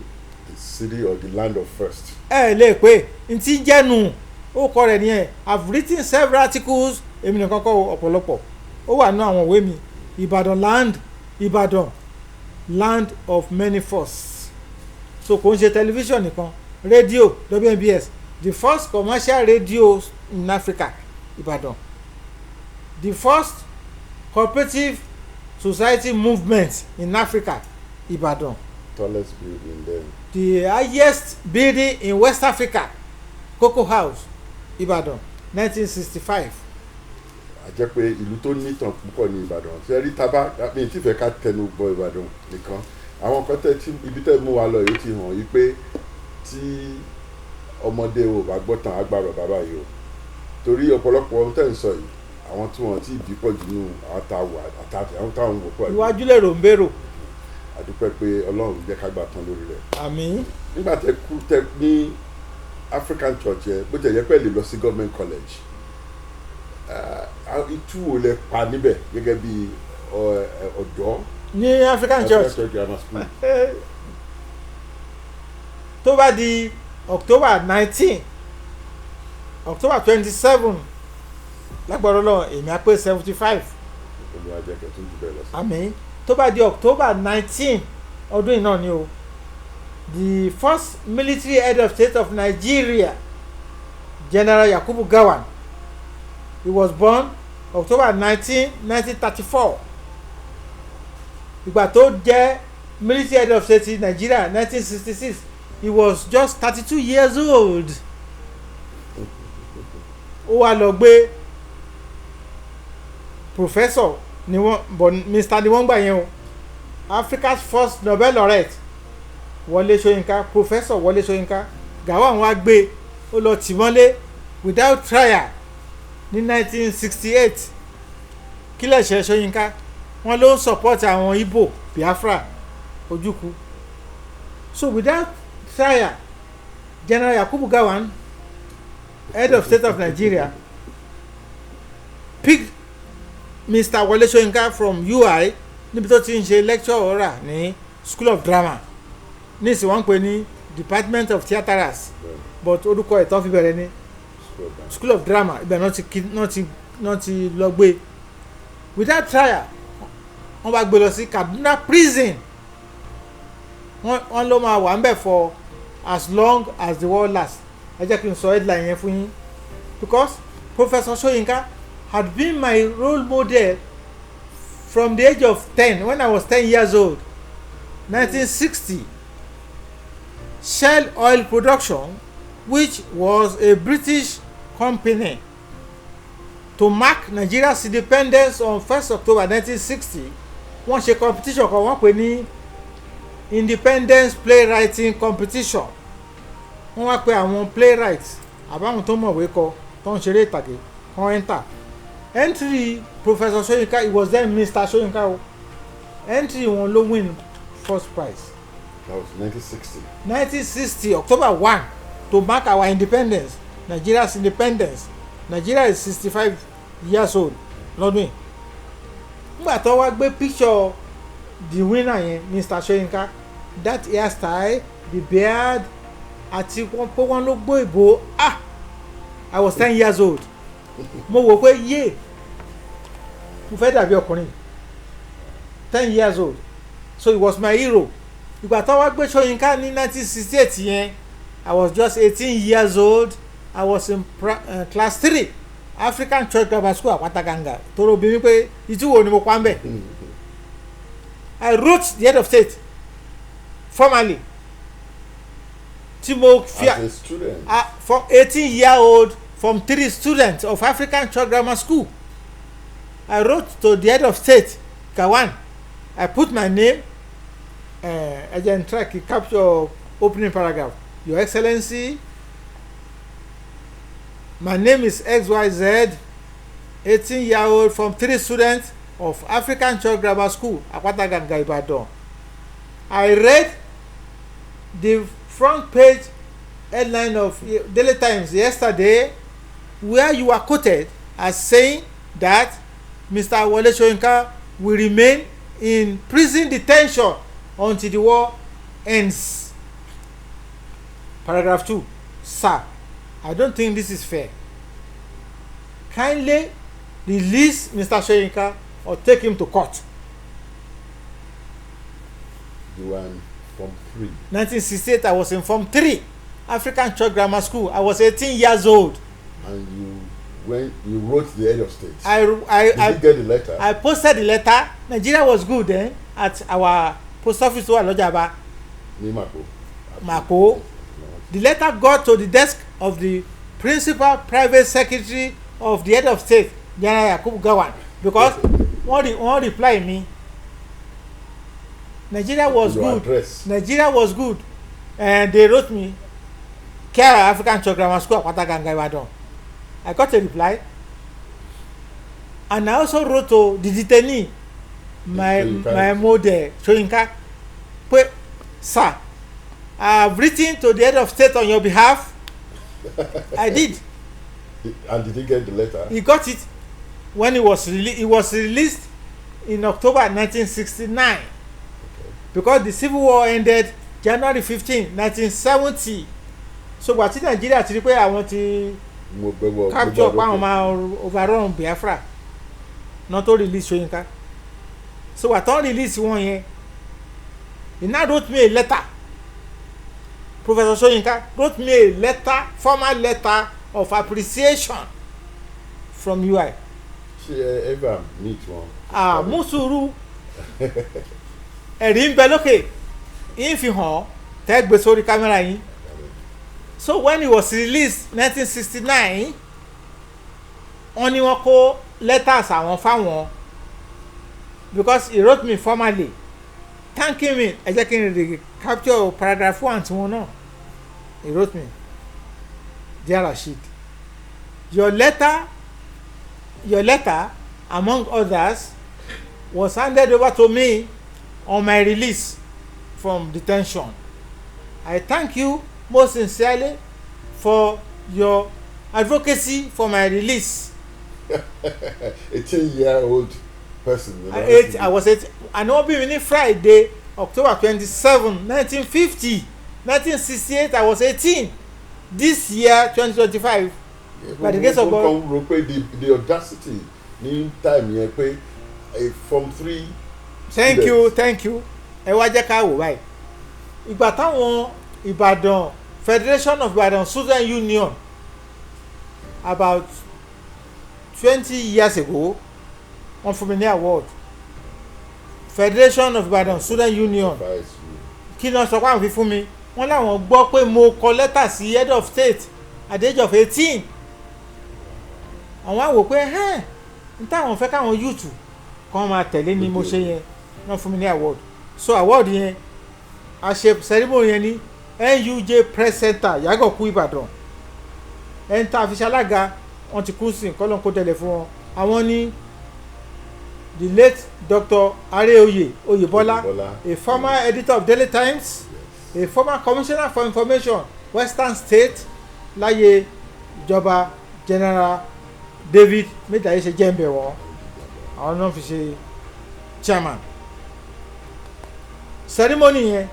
the city or the land of first. lè pe n ti jẹ́nu ó kọ rẹ̀ nìyẹn I've written several articles èmi nìkan kọ́ ọ̀pọ̀lọpọ̀ ó wà ní àwọn ìwé mi Ìbàdàn land of many firsts so kò ń ṣe television nìkan radio WNBS the first commercial radio in Africa Ìbàdàn the first cooperative society movement in Africa Ìbàdàn tallest building there. the highest building in West Africa Cocoa House Ìbàdàn 1965. a jẹ́ pé ìlú tó nítàn púpọ̀ ní Ìbàdàn ṣe rí tábà mi tí fẹ́ ká tẹnu bọ Ìbàdàn nìkan àwọn kan tẹ́ tí ibi tẹ́ mú wa lọ yìí ti hàn yìí pé tí ọmọdé ò bá gbọ́ tán agbára bàbá yìí o torí ọ̀pọ̀lọpọ̀ ohun tẹ́ ń sọ yìí àwọn tí wọ́n ti bí pọ̀ jù nù àwọn táwọn wò pọ̀. iwájú lè rò ń bèrò. a dúpẹ́ pé Ọlọ́run jẹ́ ká gbà tán lórí rẹ̀. àmín. nígbà tẹ́ ní African Church yẹn bó jẹ́ yẹ pẹ́ lè lọ sí government college itú wo lẹ pa níbẹ̀ gẹ́gẹ́ bí ọ̀dọ́ ní African Church grammar school. tó bá di October 19 October 27 lágbára Ọlọ́run èmi á pé 75. olùwàjẹkẹ tó jù bẹ́ẹ̀ lọ sí. àmín tó bá di October 19 ọdún yìí náà ni o the first military head of state of Nigeria General Yakubu Gowon he was born October 19, 1934 ìgbà tó jẹ́ military head of state in Nigeria 1966 he was just 32 years old ó wá lọ gbé professor ni wọ́n but Mr. ni wọ́n gbà yẹn o Africa's first Nobel laureate Wole Soyinka professor Wole Soyinka Gawon wá gbé ó lọ tì mọ́lé without trial ní 1968 kí lè ṣe Soyinka wọ́n ló ń support àwọn Igbo Biafra Ojukwu so without trial General Yakubu Gowon head of state of Nigeria picked Mr. Wole Soyinka from UI níbi tó ti ń ṣe lecturer ní School of Drama níìsín wọ́n ń pè ní Department of Theatre Arts but orúkọ ìtàn fi bẹ̀rẹ̀ ní School of Drama ibẹ̀ náà ti lọ gbé without trial wọ́n bá gbé lọ sí Kaduna prison wọ́n ló máa wà ń bẹ̀ for as long as the world lasts ẹ jẹ́ kí n sọ headline yẹn fún yín because Professor Soyinka had been my role model from the age of 10 when I was 10 years old 1960 Shell Oil Production which was a British company to mark Nigeria's independence on 1st October 1960 wọ́n ṣe competition kan wọ́n pè ní Independence Playwriting Competition wọ́n wá pè àwọn playwrights àbáwọn tó mọ̀wé kọ tó ń ṣeré ìtàgé kan enter entry Professor Soyinka it was then Mr. Soyinka o entry wọn ló win first prize. That was 1960. 1960 October 1 to mark our independence Nigeria's independence Nigeria is 65 years old lọ́dún yìí nígbà tó wá gbé picture the winner yẹn Mr. Soyinka that hairstyle the beard àti wọ́n ló gbó ìbò I was 10 years old mo wò pé yé mo fẹ́ dàbí ọkùnrin 10 years old so he was my hero ìgbà tó wá gbé Soyinka ní 1968 yẹn I was just 18 years old I was in class 3 African Church Grammar School Àpáta Gàngà tóró bí mi pé ìtúwò ni mo pa ń bẹ̀ I wrote the head of state formally tí mo fi as a student from 18-year-old from 3 students of African Church Grammar School I wrote to the head of state Gawon I put my name agent track capture opening paragraph Your Excellency my name is XYZ 18-year-old from 3 students of African Church Grammar School Àpáta Gàngà Ibadan I read the front page headline of Daily Times yesterday where you were quoted as saying that Mr. Wole Soyinka will remain in prison detention until the war ends. Paragraph 2. Sir, I don't think this is fair. Kindly release Mr. Soyinka or take him to court. you were in Form 3 1968 I was in Form 3 African Church Grammar School I was 18 years old and you wrote the head of state. I Did you get the letter? I posted the letter Nigeria was good then at our post office to Alojaba Ní Mako. The letter got to the desk of the principal private secretary of the head of state General Yakubu Gowon because wọ́n reply me Nigeria was Your good address. Nigeria was good and they wrote me Care African Church Grammar School Àpáta Gàngà Ibadan I got a reply and I also wrote to the detainee my model Soyinka pé sir I have written to the head of state on your behalf I did. And did he get the letter? He got it when it was released in October 1969 because the civil war ended January 15 1970 so gbà tí Nigeria ti rí pé àwọn ti capture pa àwọn máa overrun Biafra not to release Soyinka so gbà tán release wọn yẹn he now wrote me a letter Professor Soyinka wrote me a letter formal letter of appreciation from UI. Ṣé ever meet one? Mú sùúrù ẹ̀rí ń bẹ lókè yín fi hàn tẹ́ gbé sórí kámẹ́rà yín. So when he was released 1969 wọ́n ní wọ́n kó letters àwọn fáwọn because he wrote me formally thanking me ẹ jẹ́ kí n lè capture paragraph 1 tí wọ́n náà he wrote me dear Rasheed your letter among others was handed over to me on my release from detention. I thank you most sincerely for your advocacy for my release. 18-year-old person. I was 8. And I'll be winning Friday, October 27, 1950. 1968, I was 18. This year, 2025. By the grace of God. The audacity, in time, you pay from 3. Thank you. Ẹ wá jẹ́ ká wò báyìí. Ìgbà táwọn Ibadan Federation of Ibadan Student Union about 20 years ago wọ́n fún mi ní award Federation of Ibadan Student Union kí ni wọ́n sọ pé àwọn fi fún mi wọ́n láwọn gbọ́ pé mo kọ lẹ́tà sí head of state at the age of 18 àwọn á wò pé n táwọn fẹ́ káwọn youth kan máa tẹ̀lé ni mo ṣe yẹn wọ́n fún mi ní award so award yẹn a ṣe ceremony yẹn ní NUJ Press Center Yàgànkú Ìbàdàn ẹni tá a fi ṣalága wọn ti kú sí nǹkan lọ́n kó tẹ̀lé fún wọn àwọn ní the late Dr. Areoye Oyebola a former editor of Daily Times a former commissioner for information Western State láyé ìjọba General David méjìláyé ṣe jẹ́ ń bẹ̀ wọ́n àwọn náà fi ṣe chairman ceremony yẹn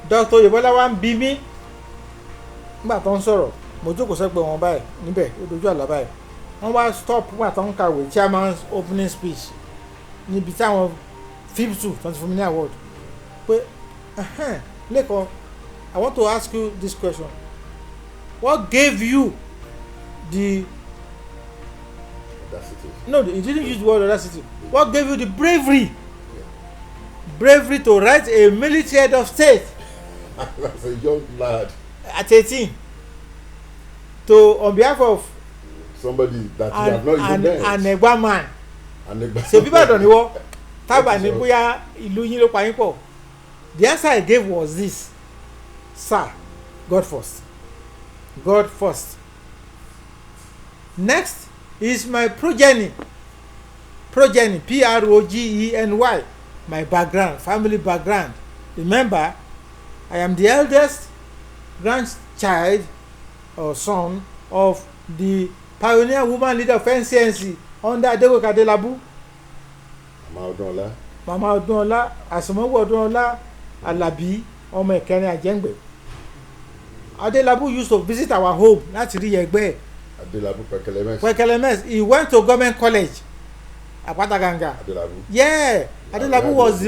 Dr. Oyebola wa ń bi mí nígbà tó ń sọ̀rọ̀ mo jókòó sẹ́gbẹ̀ẹ́ wọn báyìí níbẹ̀ ó dojú àlá báyìí wọ́n wá stop nígbà tó ń kàwé chairman's opening speech níbi táwọn fíìpù tó ti fún mi ní award pé Lekan I want to ask you this question what gave you the audacity? No, he didn't use the word audacity. What gave you the bravery to write a military head of state as a young lad at 18 to on behalf of somebody that you have not even met an Egba man ṣe bí Ìbàdàn ni wọ́n tábà ní bóyá ìlú yín ló pa yín pọ̀ the answer I gave was this sir God first next is my progeny PROGENY my background family background remember I am the eldest grandchild or son of the pioneer woman leader of NCNC under Adegoke Adelabu. Mama Odunola Asomowo Odunola Alabi ọmọ ìkẹrin Àjẹ́ngbẹ̀. Adelabu used to visit our home láti rí ẹgbẹ́. Adelabu Pekelemes. He went to government college Apata Ganga. Adelabu. Yeah, Adelabu was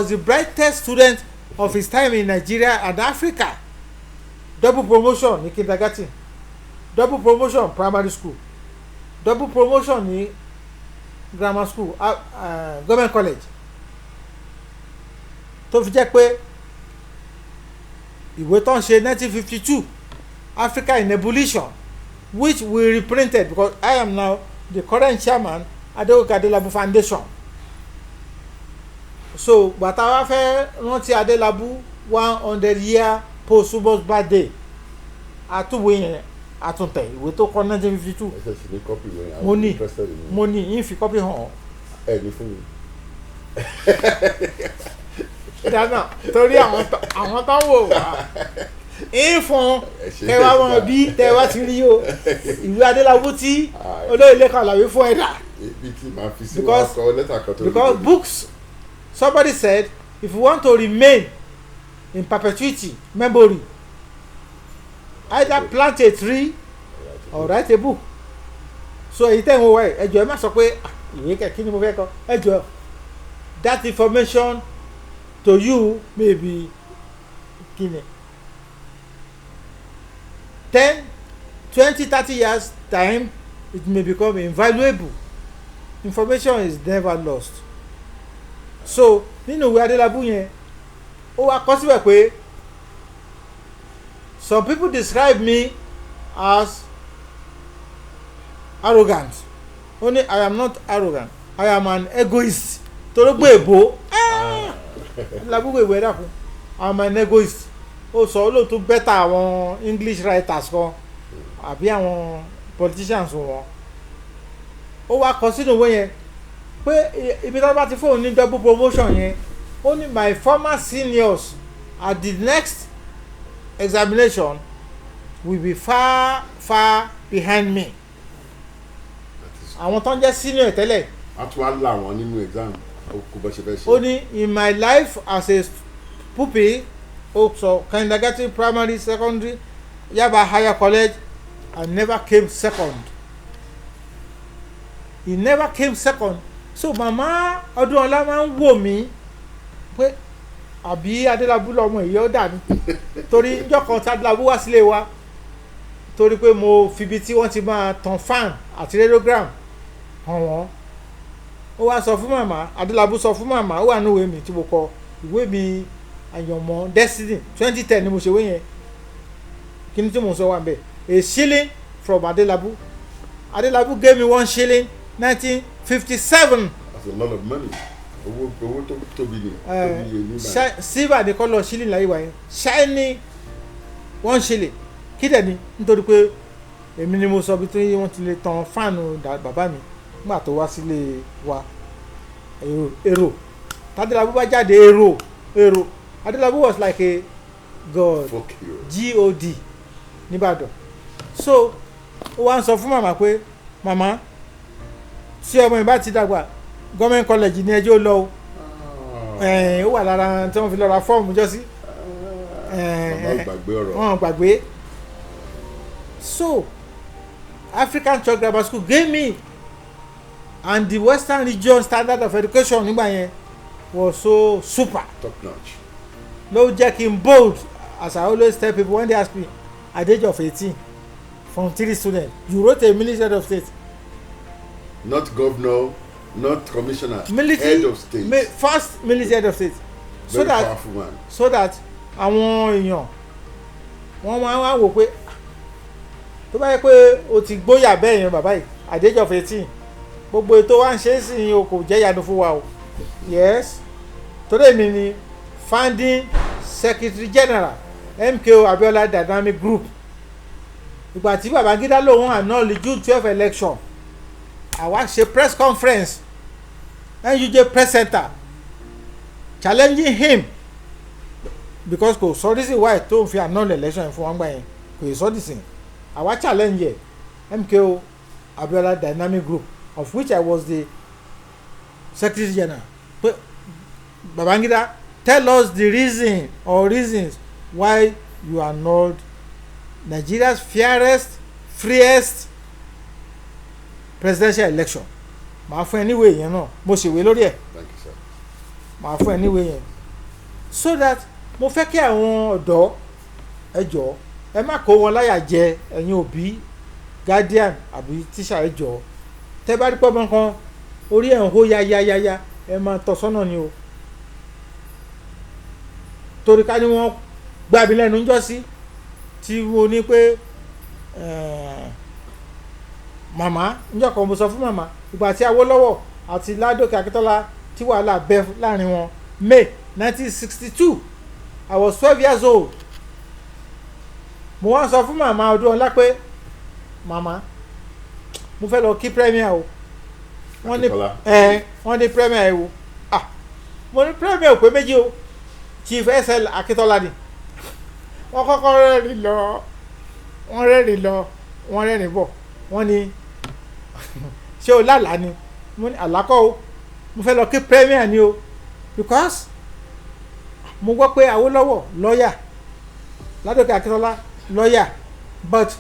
the brightest student of his time in Nigeria and Africa. Double promotion ní kindergarten, double promotion primary school, double promotion ní grammar school, government college. Tó fi jẹ́ pé ìwé tó ń ṣe 1952 Africa in Evolution which we reprinted because I am now the current chairman Adegoke Adelabu Foundation. So gbàtà wá fẹ́ rántí Adelabu 100-year posthumous birthday àtúwé yẹn àtúntẹ̀ ìwé tó kọ 1952 mo ní yín fi kọ́pì hàn ẹ ní fún mi. dáná torí àwọn tó ń wò wá ìfún kẹwàá wọn bí tẹwàá ti rí o ìwé Adelabu tí olóyè Lekan Alabi fún ẹ̀dá because books somebody said if you want to remain in perpetuity memory either plant a tree or write a book so èyí tẹ́ ń wọ ẹ jọ̀ọ́ ẹ má sọ pé ìwé kẹ̀kí ni mo fẹ́ kọ ẹ jọ̀ọ́ that information to you may be kini 10, 20, 30 years time it may become invaluable. Information is never lost. So nínú ìwé Adelabu yẹn ó wá kọ síbẹ̀ pé some people describe me as arrogant ó ní I am not arrogant I am an egoist torí gbé èbó lábúgbò ìwé dàkú I am an egoist ó sọ ó lóòótọ́ bẹ́tà àwọn English writers kan àbí àwọn politicians wọn ó wá kọ sínú ìwé yẹn pé ibi tí wọ́n bá ti fóun ní double promotion yẹn ó ní my former seniors at the next examination will be far behind me àwọn tó ń jẹ́ senior tẹ́lẹ̀ a tún wá là wọ́n nínú exam kò bá ṣe fẹ́ ṣe. ó ní in my life as a pupil ó sọ kindergarten primary secondary Yaba higher college I never came second he never came second so mama Ọdúnọlá máa ń wò mí pé àbí Adélabú lọmọ èyí ó dà ní torí níjọ́ kan tí Adélabú wá sílé wa torí pé mo fi ibi tí wọ́n ti máa tan fan àti radiogram hàn wọ́n ó wá sọ fún màmá Adélabú sọ fún màmá ó wà ní ìwé mi tí mo kọ ìwé mi àyànmọ́ destiny 2010 ni mo ṣe wé yẹn kí ni tí mo sọ wà bẹ́ẹ̀ a shilling from Adélabú gave me 1 shilling 1957. That's a lot of money. Owó tó tóbi ni. Silver ni kọ́lọ̀ shilling láyé wa yẹn shiny 1 shilling kí dẹ̀ ni nítorí pé èmi ni mo sọ bí tí wọ́n ti lè tan fáànù bàbá mi nígbà tó wá sílé wa èrò Adélabú bá jáde èrò Adélabú was like a god god nìbàdàn so ó wá ń sọ fún màmá pé màmá tí ọmọ yìí bá ti dàgbà government college ní ẹjọ́ lọ ó wà lára tí wọ́n fi lọ ra fọ́ọ̀mù jọ sí wọ́n gbàgbé so African Church Grammar School gave me and the Western region standard of education nígbà yẹn was so super top notch ló jẹ́ kí n bold as I always tell people when they ask me at the age of 18 from 3 students you wrote a military head of state not governor not commissioner military, head of state first military head of state very powerful man so that àwọn èèyàn wọ́n máa wá wò pé tó bá yẹ pé o ti gbóyà bẹ́ẹ̀ yẹn bàbá yìí at the age of 18 gbogbo ètò wa ń ṣe é sí o kò jẹ́ ìyanu fún wa o yes torí èmi ni founding secretary general MKO Abiola Dynamic Group ìgbà tí Babangida lòun àná lè June 12 election àwa ṣe press conference NUJ press center challenging him because kò sọ reason why tó ń fi àná election fún wọn gbà yẹn kò sọ dìsìn àwa challenge yẹ MKO Abiola Dynamic Group of which I was the secretary general but Babangida tell us the reason or reasons why you are not Nigeria's fairest freest presidential election màá fún ẹ níwèé yẹn náà mo ṣèwé lórí ẹ màá fún ẹ níwèé yẹn so that mo fẹ́ kí àwọn ọ̀dọ́ ẹ jọ̀ọ́ ẹ má kó wọn láyà jẹ ẹ̀yin òbí guardian àbí tíṣà ẹ jọ̀ọ́ tẹ́ bá rí pọ́nmọ́ kan orí ẹ̀ ń hó yáyáyáyá ẹ máa tọ́ sọ́nà ni o torí ká ní wọ́n gbàbí lẹ́nu ń jọ́ sí tí mo ní pé màmá níjọ́ kan mo sọ fún màmá ìgbà tí Awólọ́wọ̀ àti Ládòkè Akíntọ́lá tí wàhálà bẹ́ láàrin wọn May 1962 I was 12 years old mo wá sọ fún màmá Ọdúnọlá pé màmá mo fẹ́ lọ kí premier o wọ́n ní premier o mo ní premier pé méjì o Chief SL Akíntọ́lá ni wọ́n kọ́kọ́ rẹ́rìn lọ wọ́n rẹ́rìn bọ̀ wọ́n ní ṣé o lálàá ni mo ní àlákọ́ o mo fẹ́ lọ kí premier ni o because mo gbọ́ pé Awólọ́wọ̀ lọ́ọ̀yà Ládòkè Akíntọ́lá lọ́ọ̀yà but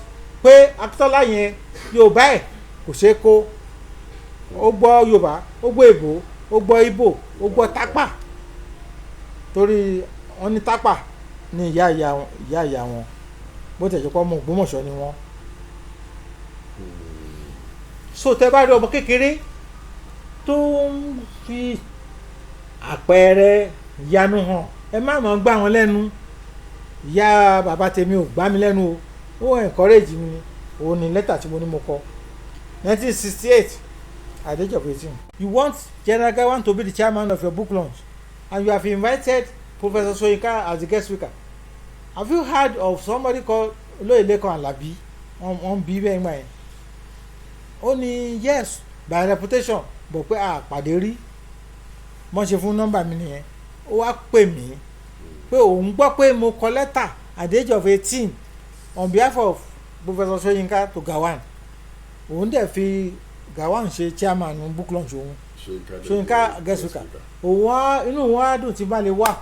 pé Akíntọ́lá yẹn Yorùbá ẹ̀ kò ṣeé kó ó gbọ́ Yorùbá ó gbọ́ Èbó ó gbọ́ Ìgbò ó gbọ́ Tápà torí wọ́n ní Tápà ní ìyá ìyá wọn bó tẹ̀ jẹ́ pé ọmọ Ògbómọ̀ṣọ́ ni wọ́n so tẹ́ bá rí ọmọ kékeré tó ń fi àpẹẹrẹ ìyanu hàn ẹ má mọ̀ gbá wọn lẹ́nu ìyá bàbá tèmi ò gbá mi lẹ́nu o ó encourage mi òun ni lẹ́tà tí mo ní mo kọ 1968 at the age of 18. You want General Gawan to be the chairman of your book launch, and you have invited Professor Soyinka as the guest speaker. Have you heard of somebody called Wole Soyinka Happy on BBM? Only yes, by reputation, but pé àpàdé rí mo ṣe fún nọ́mbà mi nìyẹn. Ó wá pè mí pé òun gbọ́ pé mo kọ lẹ́tà at the age of 18 on behalf of Professor Soyinka to Gawan. Òun dẹ̀ fi Gawan ṣe chairman book launch òun. Soyinka guest speaker. Òun inú wọn á dùn tí bá lè wà.